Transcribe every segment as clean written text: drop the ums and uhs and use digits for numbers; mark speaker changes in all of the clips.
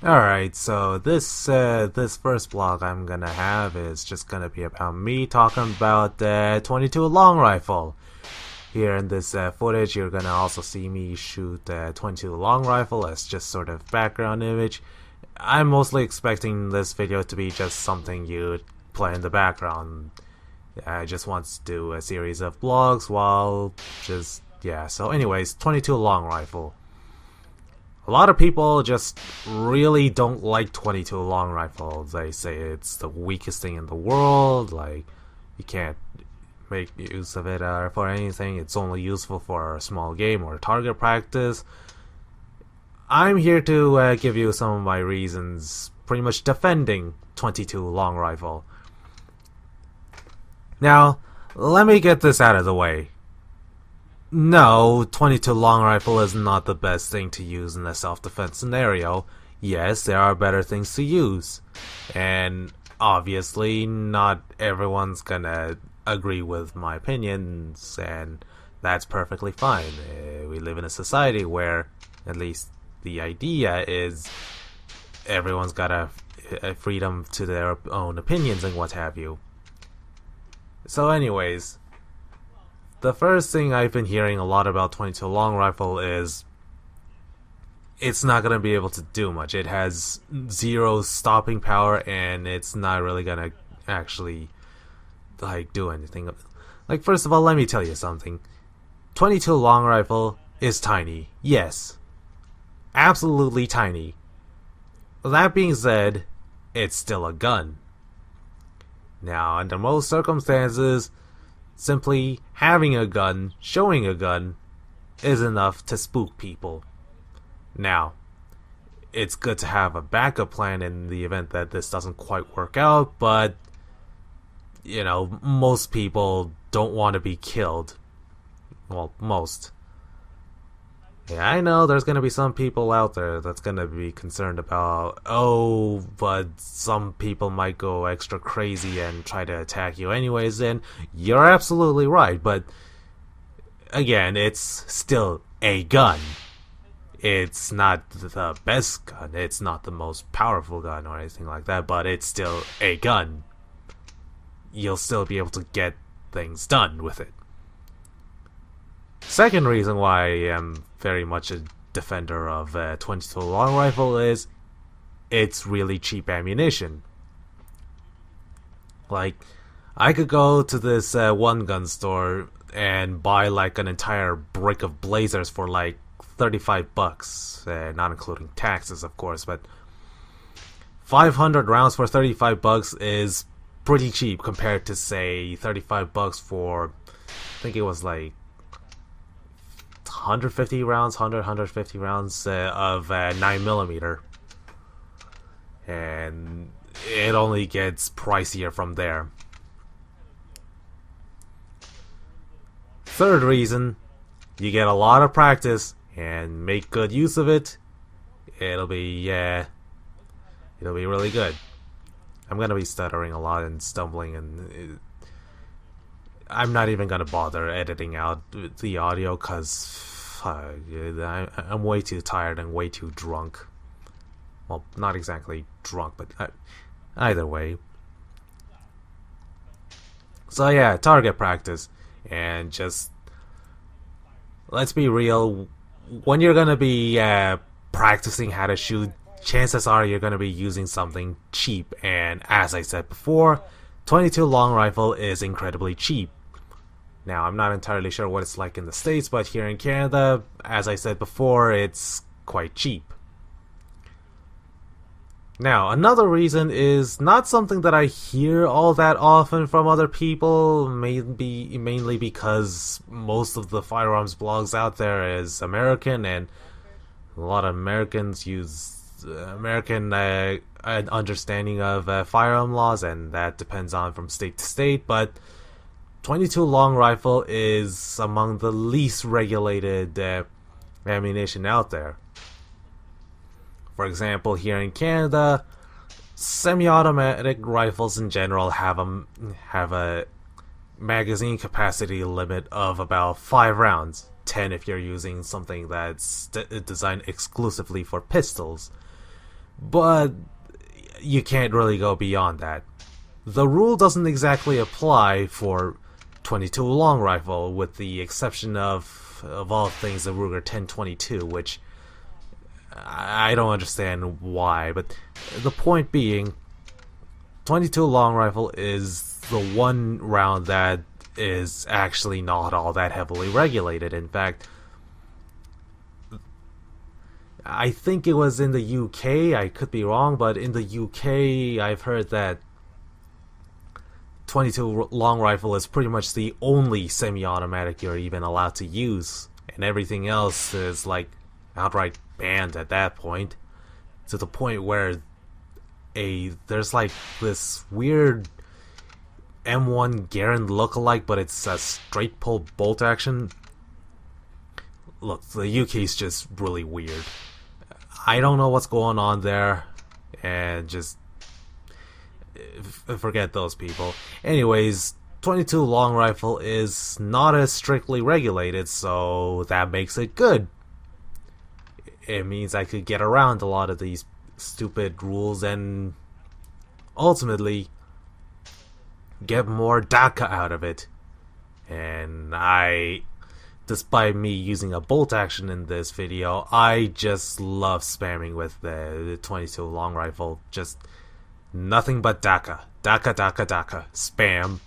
Speaker 1: Alright, so this first vlog I'm gonna have is just gonna be about me talking about the 22 long rifle. Here in this footage, you're gonna also see me shoot the 22 long rifle as just sort of background image. I'm mostly expecting this video to be just something you play in the background. I just want to do a series of vlogs while just, yeah, so anyways, 22 long rifle. A lot of people just really don't like 22 long rifles. They say it's the weakest thing in the world, like you can't make use of it for anything. It's only useful for a small game or target practice. I'm here to give you some of my reasons pretty much defending 22 long rifle. Now, let me get this out of the way. No, 22 long rifle is not the best thing to use in a self-defense scenario. Yes, there are better things to use. And obviously, not everyone's gonna agree with my opinions, and that's perfectly fine. We live in a society where, at least the idea is, everyone's got a freedom to their own opinions and what have you. So anyways, the first thing I've been hearing a lot about 22 long rifle is it's not going to be able to do much. It has zero stopping power and it's not really going to actually like do anything. Like, first of all, let me tell you something. 22 long rifle is tiny. Yes. Absolutely tiny. That being said, it's still a gun. Now, under most circumstances, simply having a gun, showing a gun, is enough to spook people. Now, it's good to have a backup plan in the event that this doesn't quite work out, but, you know, most people don't want to be killed. Well, most. Yeah, I know there's going to be some people out there that's going to be concerned about, oh, but some people might go extra crazy and try to attack you anyways, and you're absolutely right, but again, it's still a gun. It's not the best gun, it's not the most powerful gun or anything like that, but it's still a gun. You'll still be able to get things done with it. Second reason why I am very much a defender of 22 long rifle is it's really cheap ammunition. Like, I could go to this one gun store and buy like an entire brick of blazers for like 35 bucks, not including taxes of course, but 500 rounds for 35 bucks is pretty cheap compared to say 35 bucks for, I think it was like 150 rounds, 150 rounds of 9mm, and it only gets pricier from there. Third reason, you get a lot of practice and make good use of it. It'll be really good. I'm gonna be stuttering a lot and stumbling, and I'm not even gonna bother editing out the audio because I'm way too tired and way too drunk. Well, not exactly drunk, but either way. So yeah, target practice, and just let's be real. When you're gonna be practicing how to shoot, chances are you're gonna be using something cheap, and as I said before, 22 long rifle is incredibly cheap. Now, I'm not entirely sure what it's like in the States, but here in Canada, as I said before, it's quite cheap. Now, another reason is not something that I hear all that often from other people, mainly because most of the firearms blogs out there is American, and a lot of Americans use American understanding of firearm laws, and that depends on from state to state, but 22 long rifle is among the least regulated ammunition out there. For example, here in Canada, semi-automatic rifles in general have a magazine capacity limit of about 5 rounds. 10 if you're using something that's designed exclusively for pistols. but you can't really go beyond that. The rule doesn't exactly apply for 22 long rifle, with the exception of all things, the Ruger 1022, which I don't understand why, but the point being, 22 long rifle is the one round that is actually not all that heavily regulated. In fact, I think it was in the UK, I could be wrong, but in the UK I've heard that 22 long rifle is pretty much the only semi-automatic you're even allowed to use, and everything else is like outright banned at that point, to the point where there's like this weird M1 Garand lookalike, but it's a straight pull bolt action. Look, the UK is just really weird. I don't know what's going on there, and just forget those people. Anyways, 22 long rifle is not as strictly regulated, so that makes it good. It means I could get around a lot of these stupid rules and ultimately get more DACA out of it. And despite me using a bolt action in this video, I just love spamming with the 22 long rifle. Just nothing but DACA. DACA, DACA, DACA. Spam.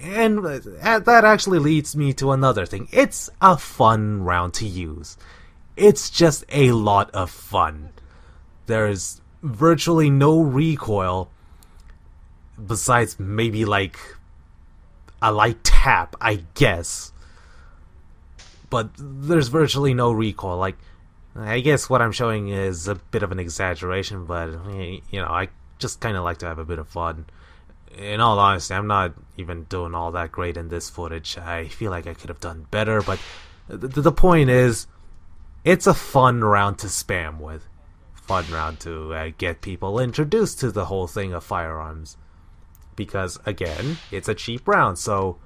Speaker 1: And that actually leads me to another thing. It's a fun round to use. It's just a lot of fun. There's virtually no recoil, besides maybe like a light tap, I guess. But there's virtually no recoil. Like, I guess what I'm showing is a bit of an exaggeration, but you know, I just kind of like to have a bit of fun. In all honesty, I'm not even doing all that great in this footage. I feel like I could have done better, but the point is, it's a fun round to spam with. Fun round to get people introduced to the whole thing of firearms. Because, again, it's a cheap round, so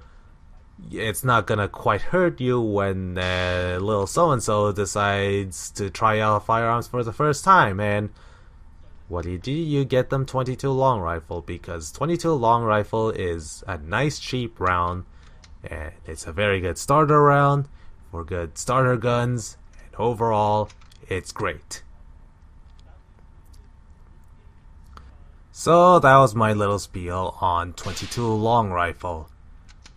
Speaker 1: it's not gonna quite hurt you when little so-and-so decides to try out firearms for the first time. And what do? You get them 22 long rifle, because 22 long rifle is a nice cheap round, and it's a very good starter round for good starter guns. Overall, it's great. So that was my little spiel on 22 long rifle.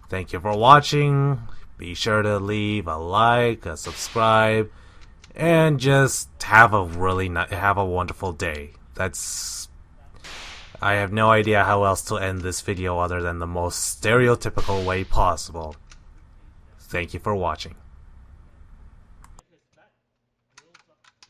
Speaker 1: Thank you for watching. Be sure to leave a like, a subscribe, and just have a wonderful day. I have no idea how else to end this video other than the most stereotypical way possible. Thank you for watching.